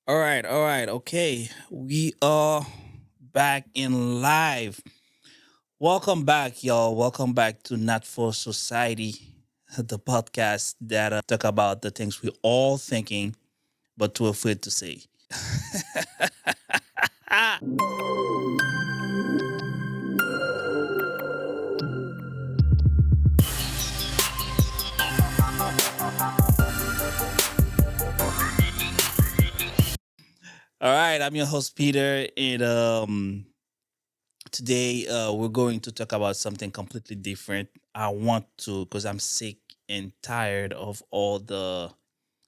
All right, okay. We are back in live. Welcome back, y'all. Welcome back to Not4Society, the podcast that talk about the things we all thinking but too afraid to say. All right, I'm your host Peter, and today we're going to talk about something completely different. I want to because I'm sick and tired of all the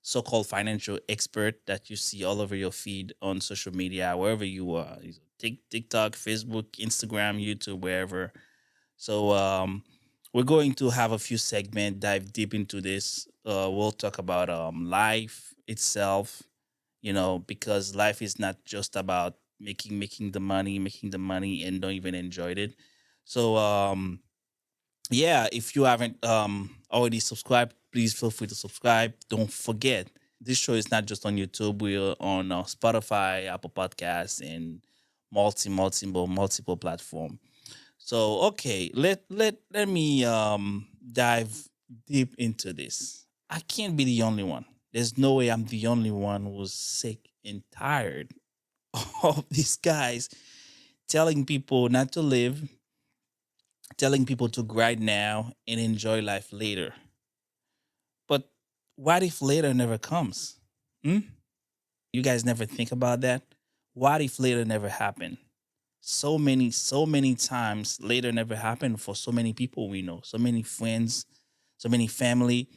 so-called financial expert that you see all over your feed on social media, wherever you are, TikTok, Facebook, Instagram, YouTube, wherever. So we're going to have a few segments, dive deep into this. We'll talk about life itself, because life is not just about making the money, and don't even enjoy it. So yeah, if you haven't already subscribed, please feel free to subscribe. Don't forget, this show is not just on YouTube. We're on Spotify, Apple Podcasts, and multiple platform. So okay, let me dive deep into this. I can't be the only one. There's no way I'm the only one who's sick and tired of these guys telling people not to live, telling people to grind now and enjoy life later. But what if later never comes? Hmm? You guys never think about that? What if later never happened? So many times later never happened for so many people we know, so many friends, so many family,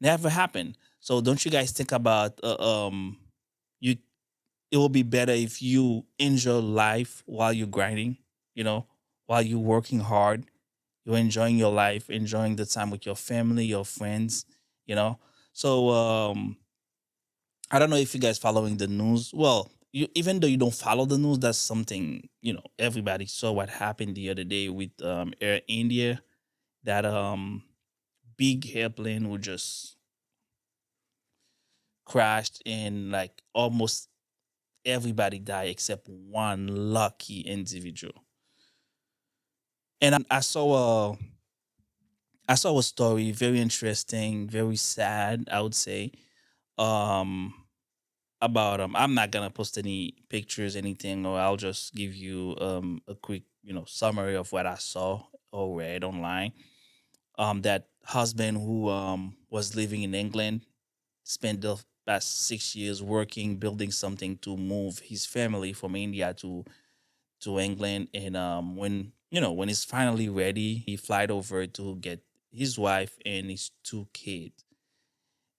never happened. So don't you guys think about you? It will be better if you enjoy life while you're grinding, you know, while you're working hard, you're enjoying your life, enjoying the time with your family, your friends, you know. So I don't know if you guys following the news. Well, even though you don't follow the news, that's something everybody saw what happened the other day with Air India. That big airplane who just crashed, and like almost everybody died except one lucky individual. And I saw a story, very interesting, very sad, I would say. Um, about I'm not gonna post any pictures, anything, or I'll just give you a quick summary of what I saw or read online. That husband who was living in England spent the past 6 years working, building something to move his family from India to England, and when he's finally ready, he flied over to get his wife and his two kids.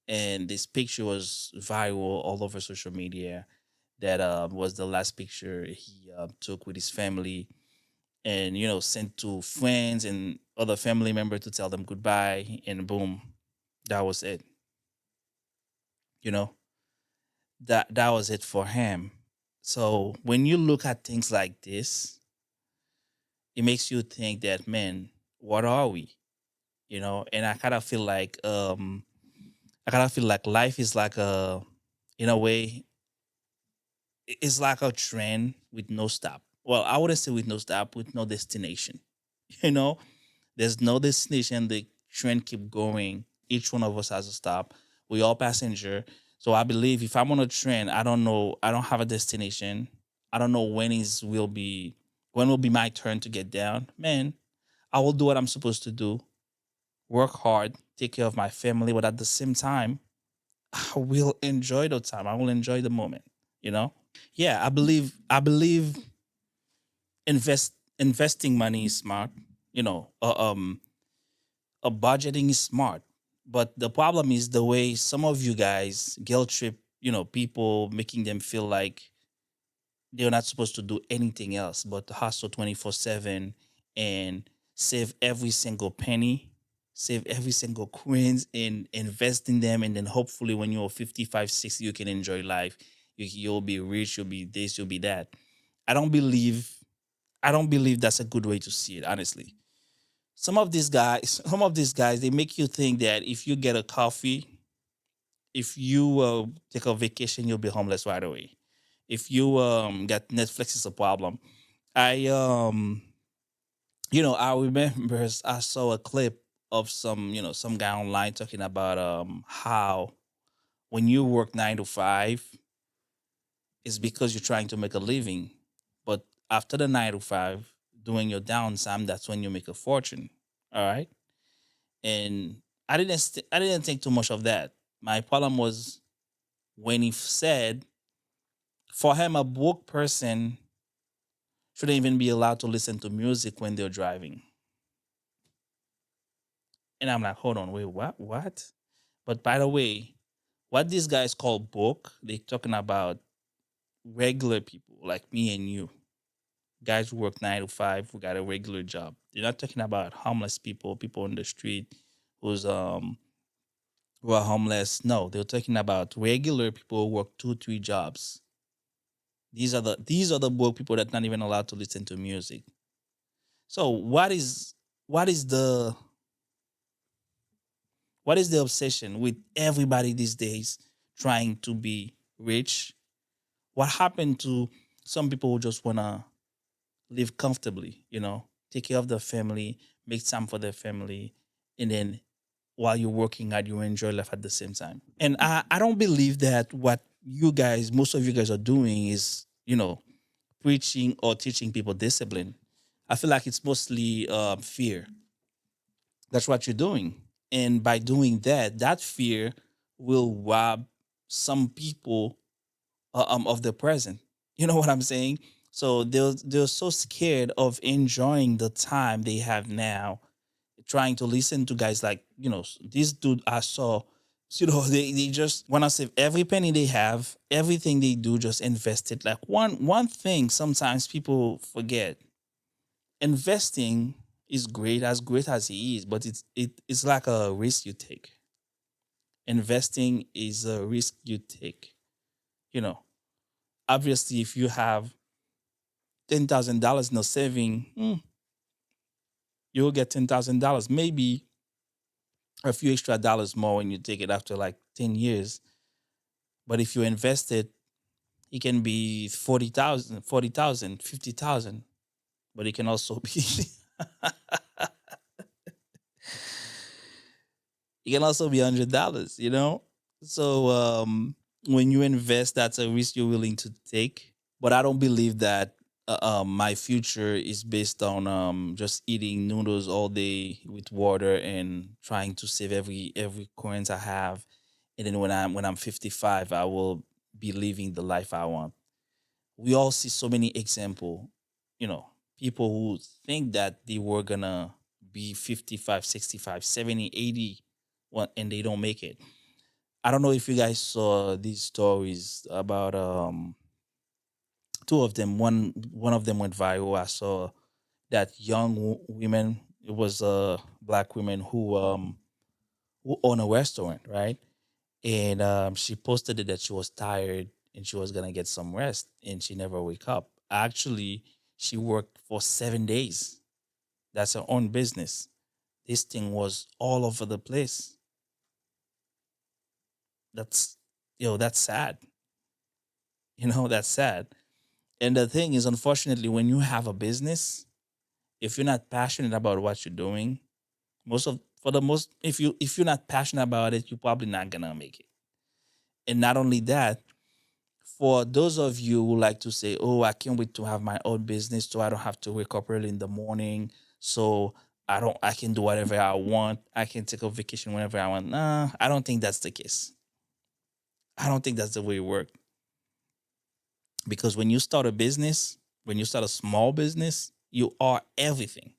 And this picture was viral all over social media. That was the last picture he took with his family, and sent to friends and other family members to tell them goodbye, and boom, that was it. you know that was it for him. So when you look at things like this, it makes you think that, man, what are we? And I kind of feel like life is like in a way, it's like a train with no stop. Well, I wouldn't say with no stop, with no destination. You know, there's no destination. The train keep going. Each one of us has a stop. We all passenger. So I believe if I'm on a train, I don't know. I don't have a destination. I don't know when will be my turn to get down. Man, I will do what I'm supposed to do. Work hard, take care of my family, but at the same time, I will enjoy the time. I will enjoy the moment. You know. Yeah, I believe investing money is smart. A budgeting is smart, but the problem is the way some of you guys guilt trip, people, making them feel like they're not supposed to do anything else but hustle 24/7 and save every single penny, save every single coins and invest in them, and then hopefully when you're 55, 60, you can enjoy life. You'll be rich, you'll be this, you'll be that. I don't believe I don't believe that's a good way to see it, honestly. Some of these guys, they make you think that if you get a coffee, if you take a vacation, you'll be homeless right away. If you got Netflix is a problem. I I remember I saw a clip of some guy online talking about how when you work 9 to 5, it's because you're trying to make a living. But after the 9 to 5, doing your downtime, that's when you make a fortune. All right. And I didn't think too much of that. My problem was when he said for him a broke person shouldn't even be allowed to listen to music when they're driving. And I'm like, hold on, wait, what? But by the way, what these guys call broke, they're talking about regular people like me and you, guys who work 9 to 5, who got a regular job. They're not talking about homeless people, people on the street who's who are homeless. No, they're talking about regular people who work 2, 3 jobs. These are the broke people that not even allowed to listen to music. So what is the what is the obsession with everybody these days trying to be rich? What happened to some people who just wanna live comfortably, take care of their family, make time for their family, and then while you're working hard, you enjoy life at the same time. And I don't believe that what most of you guys are doing is, preaching or teaching people discipline. I feel like it's mostly fear. That's what you're doing. And by doing that, that fear will rob some people of the present. You know what I'm saying? So they're so scared of enjoying the time they have now, trying to listen to guys like this dude I saw. They just want to save every penny they have, everything they do, just invest it. Like one thing sometimes people forget: investing is great, as great as he is, but it's like a risk you take. Investing is a risk you take. You know, obviously, if you have $10,000 in a saving, you'll get $10,000. Maybe a few extra dollars more when you take it after like 10 years. But if you invest it, it can be 40,000, 40,000, 50,000. But it can also be it can also be $100. So when you invest, that's a risk you're willing to take. But I don't believe that my future is based on just eating noodles all day with water and trying to save every coins I have, and then when I'm 55, I will be living the life I want. We all see so many example, you know, people who think that they were gonna be 55, 65, 70, 80, and they don't make it. I don't know if you guys saw these stories about two of them. One of them went viral. I saw that young women. It was black women who own a restaurant, right? And she posted it that she was tired and she was gonna get some rest, and she never wake up. Actually, she worked for 7 days. That's her own business. This thing was all over the place. That's that's sad. That's sad. And the thing is, unfortunately, when you have a business, if you're not passionate about what you're doing, most of for the most if you're not passionate about it, you're probably not gonna make it. And not only that, for those of you who like to say, "Oh, I can't wait to have my own business, so I don't have to wake up early in the morning, so I can do whatever I want. I can take a vacation whenever I want." Nah, I don't think that's the case. I don't think that's the way it works. Because when you start a business, when you start a small business, you are everything.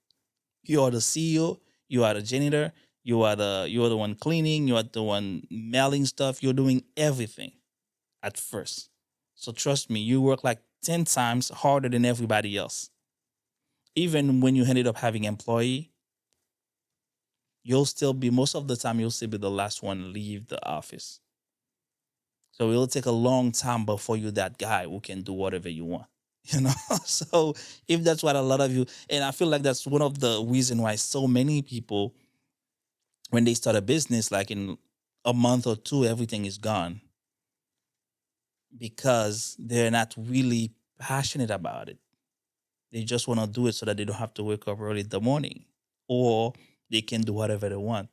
You are the CEO, you are the janitor, you are the one cleaning, you are the one mailing stuff, you're doing everything at first. So trust me, you work like 10 times harder than everybody else. Even when you ended up having employee, you'll still be most of the time you'll still be the last one to leave the office. So it'll take a long time before you that guy who can do whatever you want. You know, so if that's what a lot of you, and I feel like that's one of the reason why so many people, when they start a business, like in a month or two, everything is gone. because they're not really passionate about it. They just want to do it so that they don't have to wake up early in the morning, or they can do whatever they want.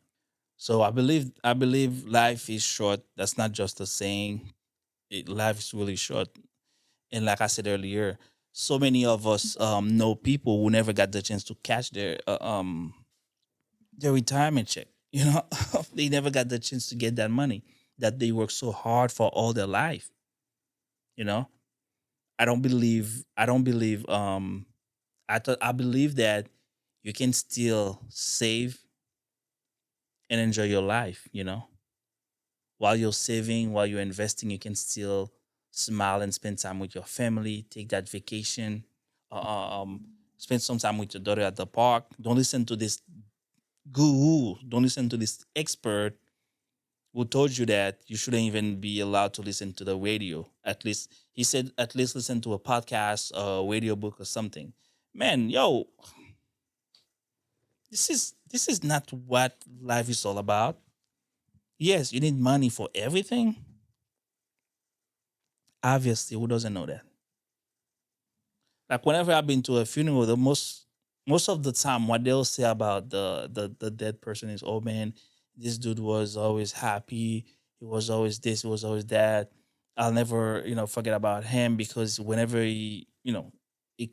So I believe life is short. That's not just a saying. Life is really short. And like I said earlier, so many of us know people who never got the chance to catch their retirement check. You know, they never got the chance to get that money that they worked so hard for all their life. You know, I believe that you can still save and enjoy your life. You know, while you're saving, while you're investing, you can still smile and spend time with your family. Take that vacation. Spend some time with your daughter at the park. Don't listen to this guru. Don't listen to this expert who told you that you shouldn't even be allowed to listen to the radio. At least he said, at least listen to a podcast, a radio book, or something. Man, yo, this is not what life is all about. Yes, you need money for everything. Obviously, who doesn't know that? Like whenever I've been to a funeral, the most of the time, what they'll say about the dead person is, "Oh man, this dude was always happy. He was always this. He was always that. I'll never, forget about him because whenever he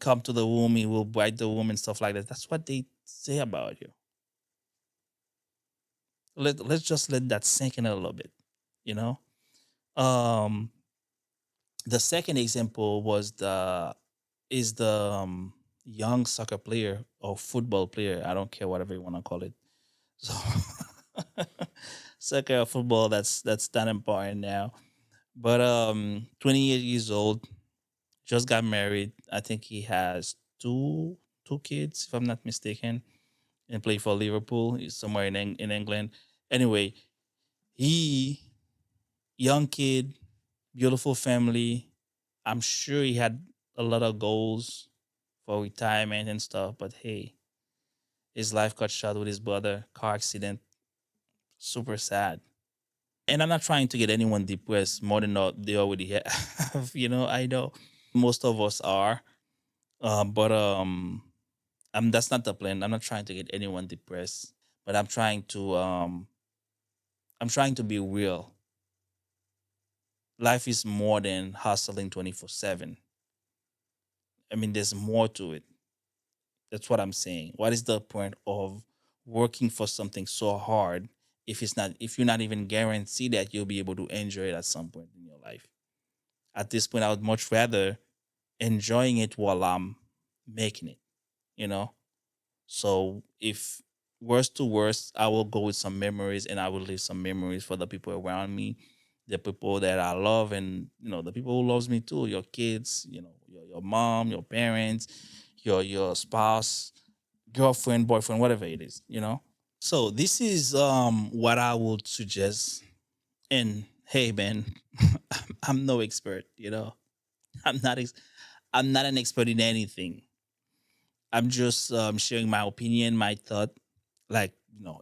come to the room, he will bright the room and stuff like that." That's what they say about you. Let's just let that sink in a little bit. You know. Um, the second example is the young soccer player or football player. I don't care whatever you want to call it. So soccer or football, that's not important now. But 28 years old, just got married. I think he has two kids, if I'm not mistaken, and play for Liverpool. He's somewhere in England. Anyway, he young kid, beautiful family. I'm sure he had a lot of goals for retirement and stuff. But hey, his life got shot with his brother, car accident, super sad. And I'm not trying to get anyone depressed more than they already have. I know most of us are, but that's not the plan. I'm not trying to get anyone depressed, but I'm trying to be real. Life is more than hustling 24/7. I mean, there's more to it. That's what I'm saying. What is the point of working for something so hard if you're not even guaranteed that you'll be able to enjoy it at some point in your life? At this point, I would much rather enjoying it while I'm making it, you know? So if worst to worst, I will go with some memories and I will leave some memories for the people around me, the people that I love, and the people who loves me too, your kids, your mom, your parents, your spouse, girlfriend, boyfriend, whatever it is. So this is what I would suggest. And hey, man, I'm no expert. I'm not ex- I'm not an expert in anything. I'm just sharing my opinion, my thought. Like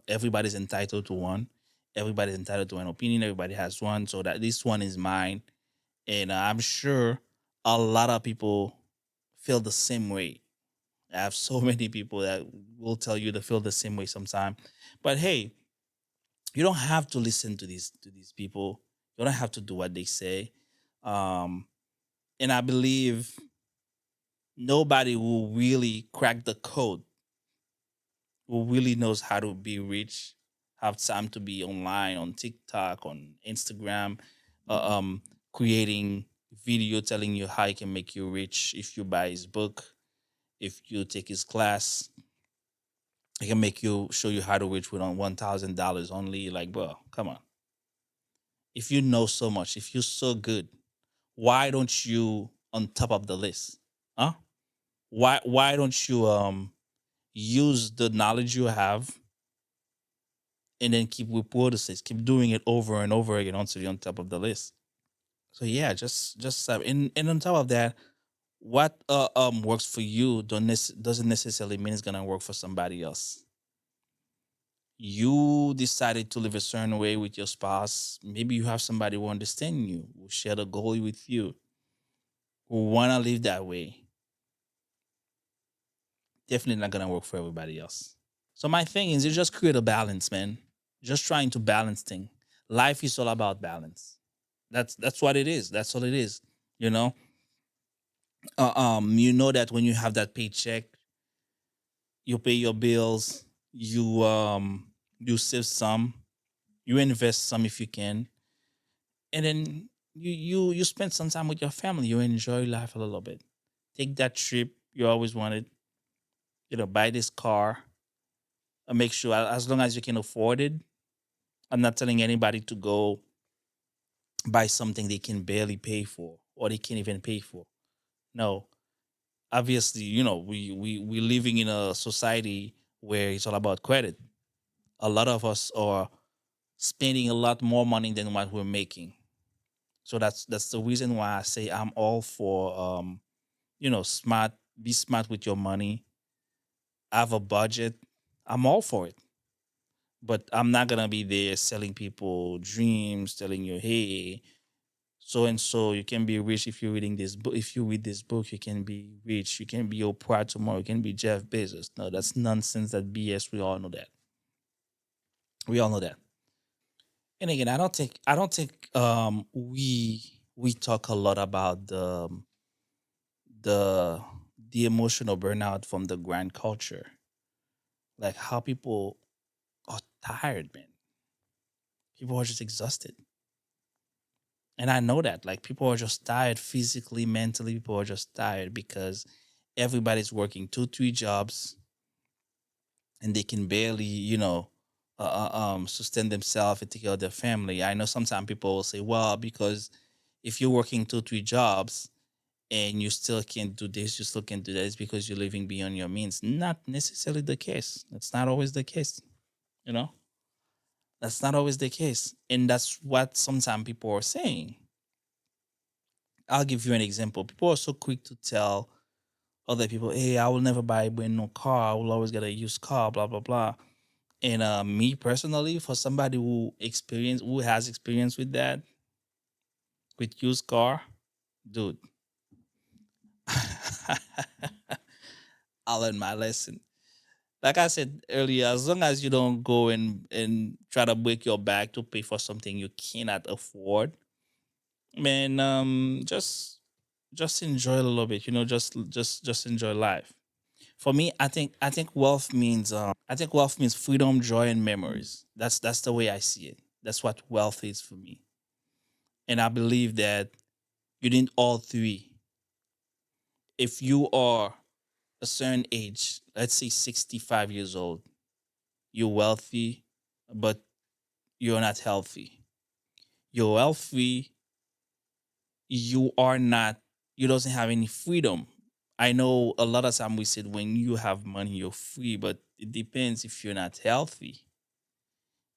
everybody's entitled to one. Everybody's entitled to an opinion. Everybody has one. So that this one is mine, and I'm sure a lot of people feel the same way. I have so many people that will tell you to feel the same way sometime. But hey, you don't have to listen to these people. You don't have to do what they say. Um, and I believe nobody will really crack the code, who really knows how to be rich, have time to be online on TikTok, on Instagram, uh, um, creating video telling you how he can make you rich if you buy his book, if you take his class. He can show you how to rich with on $1,000 only. Like, bro, come on. If you know so much, if you're so good, why don't you on top of the list? Huh? Why don't you use the knowledge you have and then keep reproducing, keep doing it over and over again until you're on top of the list? So yeah, just and on top of that, what works for you doesn't necessarily mean it's gonna work for somebody else. You decided to live a certain way with your spouse. Maybe you have somebody who understands you, who share the goal with you, who wanna live that way. Definitely not gonna work for everybody else. So my thing is, you just create a balance, man. Just trying to balance things. Life is all about balance. That's what it is. That's all it is. You know, you know that when you have that paycheck, you pay your bills, you save some, you invest some if you can, and then you spend some time with your family. You enjoy life a little bit. Take that trip you always wanted. Buy this car. Make sure as long as you can afford it. I'm not telling anybody to go buy something they can barely pay for or they can't even pay for. No, obviously, we living in a society where it's all about credit. A lot of us are spending a lot more money than what we're making. So that's the reason why I say I'm all for smart. Be smart with your money. Have a budget. I'm all for it. But I'm not gonna be there selling people dreams, telling you, hey, so and so you can be rich if you're reading this book. If you read this book, you can be rich. You can be Oprah tomorrow. You can be Jeff Bezos. No, that's nonsense. That BS. We all know that. We all know that. And again, I don't think we talk a lot about the the emotional burnout from the grind culture, like how people are tired, man. People are just exhausted, and I know that. Like people are just tired physically, mentally. People are just tired because everybody's working two, three jobs, and they can barely, sustain themselves and take care of their family. I know sometimes people will say, well, because if you're working two, three jobs and you still can't do this, you still can't do that, it's because you're living beyond your means. Not necessarily the case. That's not always the case. You know, that's not always the case. And that's what sometimes people are saying. I'll give you an example. People are so quick to tell other people, hey, I will never buy a brand new car. I will always get a used car, blah, blah, blah. And me personally, for somebody who has experience with that, with used car, dude, I learned my lesson. Like I said earlier, as long as you don't go and try to break your back to pay for something you cannot afford, man, just enjoy a little bit. Just enjoy life. For me, I think wealth means freedom, joy, and memories. That's the way I see it. That's what wealth is for me. And I believe that you need all three. If you are a certain age, let's say 65 years old, you're wealthy, but you're not healthy. You're wealthy, you are not, you doesn't have any freedom. I know a lot of time we said when you have money, you're free, but it depends if you're not healthy.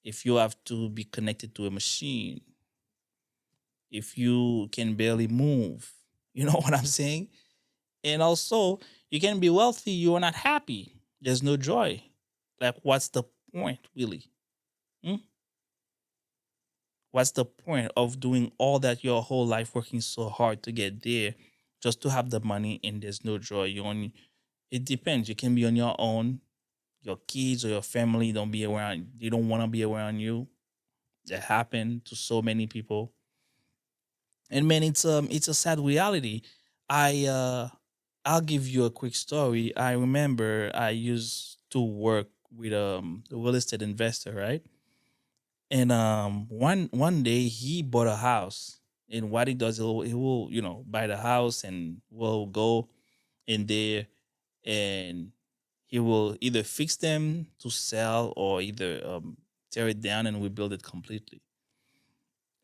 If you have to be connected to a machine, if you can barely move, you know what I'm saying? And also, you can be wealthy, you are not happy. There's no joy. Like, what's the point, really? Hmm? What's the point of doing all that your whole life, working so hard to get there, just to have the money and there's no joy? It depends. You can be on your own. Your kids or your family don't be around. They don't want to be around you. That happen to so many people. And man, it's a sad reality. I I'll give you a quick story. I remember I used to work with a real estate investor, right? And one day he bought a house. And what he does, he will buy the house and will go in there, and he will either fix them to sell or either tear it down and rebuild it completely.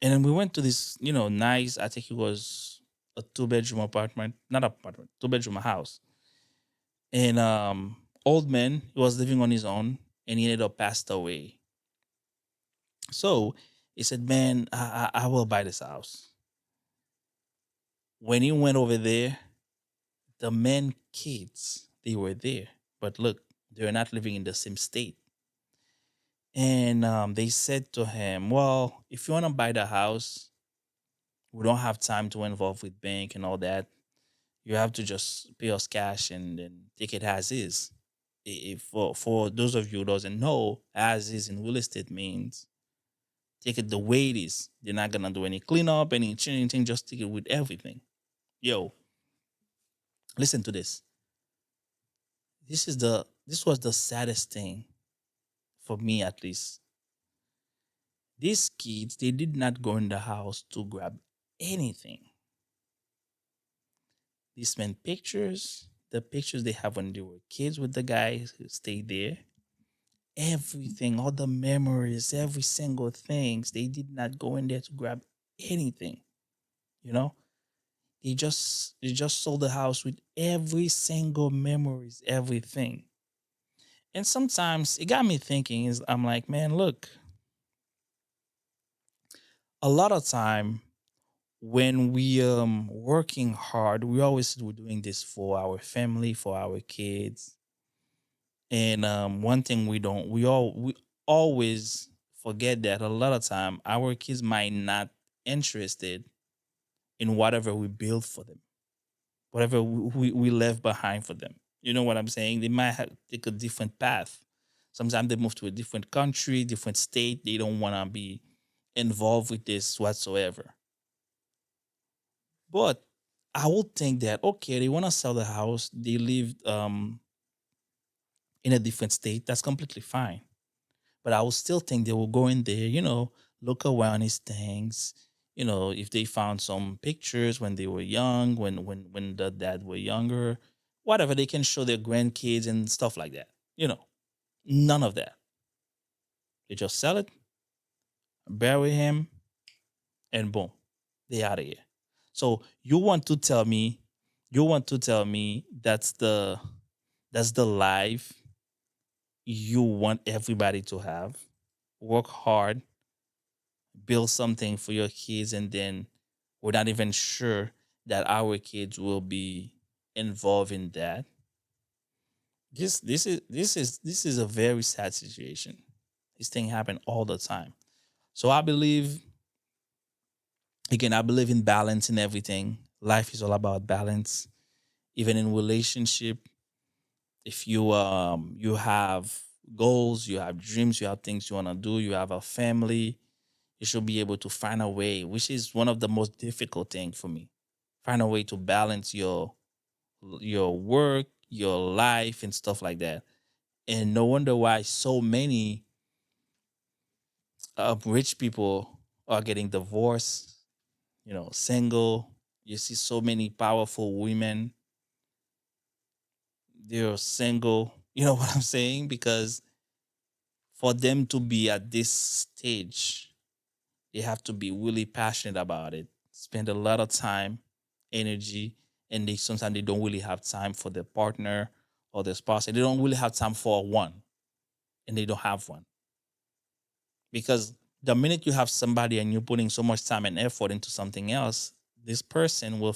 And then we went to this, nice, I think it was a two-bedroom apartment, not apartment, two-bedroom house. And old man, he was living on his own, and he ended up passed away. So he said, man, I will buy this house. When he went over there, the man kids, they were there. But look, they were not living in the same state. And they said to him, well, if you want to buy the house, we don't have time to involve with bank and all that. You have to just pay us cash and then take it as is. If for those of you who doesn't know, as is in real estate means take it the way it is. They're not gonna do any cleanup, any change, anything. Just take it with everything. Yo, listen to this. This was the saddest thing for me, at least. These kids, they did not go in the house to grab anything. They spent pictures, the pictures they have when they were kids with the guys who stayed there. Everything, all the memories, every single things. They did not go in there to grab anything. You know, they just sold the house with every single memories, everything. And sometimes it got me thinking. Is I'm like, man, look, a lot of time when we working hard, we always say we're doing this for our family, for our kids. And one thing we always forget that a lot of time our kids might not interested in whatever we build for them, whatever we left behind for them. You know what I'm saying? They might take a different path. Sometimes they move to a different country, different state. They don't want to be involved with this whatsoever. But I would think that okay, they want to sell the house. They live in a different state. That's completely fine. But I would still think they will go in there, look around his things. If they found some pictures when they were young, when the dad were younger, whatever, they can show their grandkids and stuff like that. None of that. They just sell it, bury him, and boom, they out of here. So you want to tell me that's the life you want everybody to have. Work hard, build something for your kids, and then we're not even sure that our kids will be involved in that. This is a very sad situation. This thing happen all the time. So I believe in balance in everything. Life is all about balance. Even in relationship, if you have goals, you have dreams, you have things you want to do, you have a family, you should be able to find a way, which is one of the most difficult things for me. Find a way to balance your work, your life, and stuff like that. And no wonder why so many rich people are getting divorced, single. You see so many powerful women, they're single. You know what I'm saying? Because for them to be at this stage, they have to be really passionate about it, spend a lot of time, energy, and they sometimes they don't really have time for their partner or their spouse. And they don't really have time for one, and they don't have one. Because the minute you have somebody and you're putting so much time and effort into something else, this person will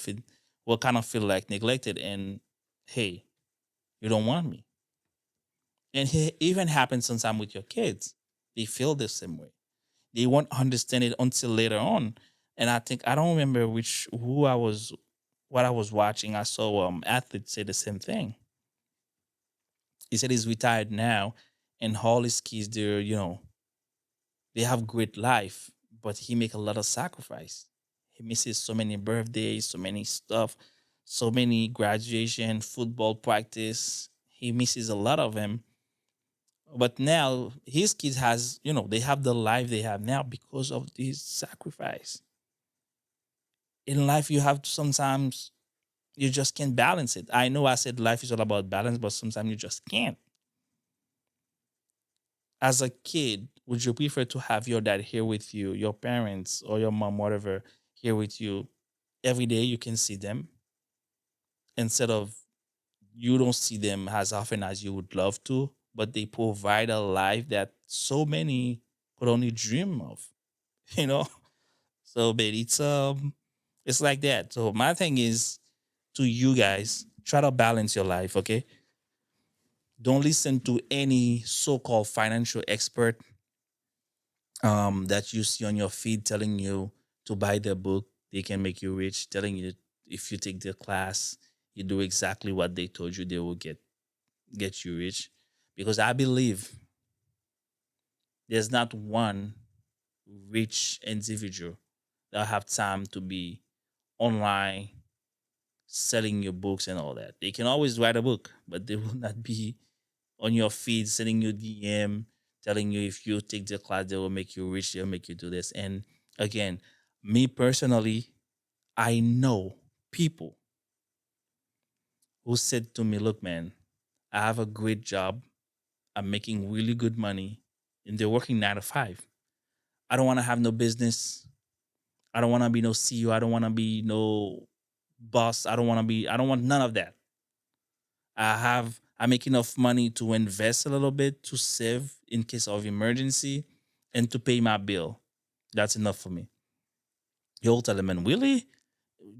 kind of feel like neglected and hey, you don't want me. And it even happens sometimes with your kids. They feel the same way. They won't understand it until later on. And I don't remember what I was watching. I saw athletes say the same thing. He said he's retired now, and all his kids they have great life, but he make a lot of sacrifice. He misses so many birthdays, so many stuff, so many graduation, football practice. He misses a lot of them. But now his kids they have the life they have now because of this sacrifice. In life, you have to sometimes you just can't balance it. I know I said life is all about balance, but sometimes you just can't. As a kid, would you prefer to have your dad here with you, your parents or your mom, whatever, here with you every day? You can see them instead of you don't see them as often as you would love to, but they provide a life that so many could only dream of, you know? So, but it's like that. So my thing is to you guys, try to balance your life, okay? Don't listen to any so-called financial expert. that you see on your feed telling you to buy their book, they can make you rich, telling you if you take their class, you do exactly what they told you, they will get you rich. Because I believe there's not one rich individual that have time to be online selling your books and all that. They can always write a book, but they will not be on your feed sending you DM telling you if you take the class, they will make you rich, they'll make you do this. And again, me personally, I know people who said to me, look, man, I have a great job. I'm making really good money. And they're working 9 to 5. I don't want to have no business. I don't want to be no CEO. I don't want to be no boss. I don't want none of that. I make enough money to invest a little bit to save in case of emergency and to pay my bill. That's enough for me. You'll tell them, man, really?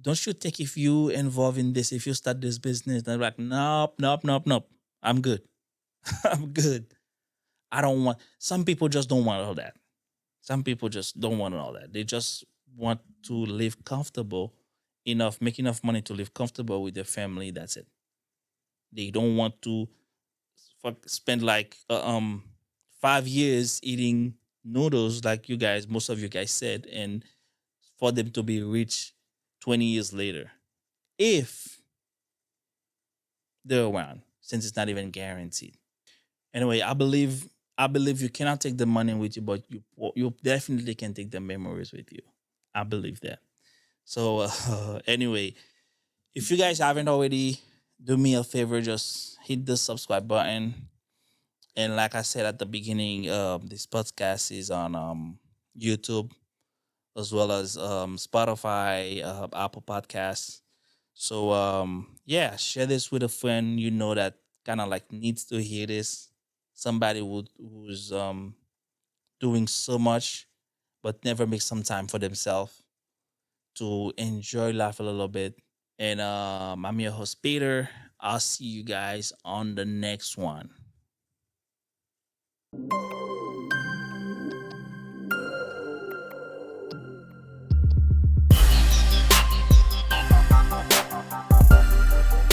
Don't you think if you involve in this, if you start this business, they're like, nope, nope, nope, nope. I'm good. I'm good. I don't want, some people just don't want all that. Some people just don't want all that. They just want to live comfortable enough, make enough money to live comfortable with their family. That's it. They don't want to spend like 5 years eating noodles, like you guys, most of you guys said, and for them to be rich 20 years later, if they're around, since it's not even guaranteed. Anyway, I believe you cannot take the money with you, but you definitely can take the memories with you. I believe that. So anyway, if you guys haven't already, do me a favor, just hit the subscribe button. And like I said at the beginning, this podcast is on YouTube as well as Spotify, Apple Podcasts. So yeah, share this with a friend you know that kind of like needs to hear this. Somebody who's doing so much but never make some time for themselves to enjoy life a little bit. And I'm your host Peter. I'll see you guys on the next one.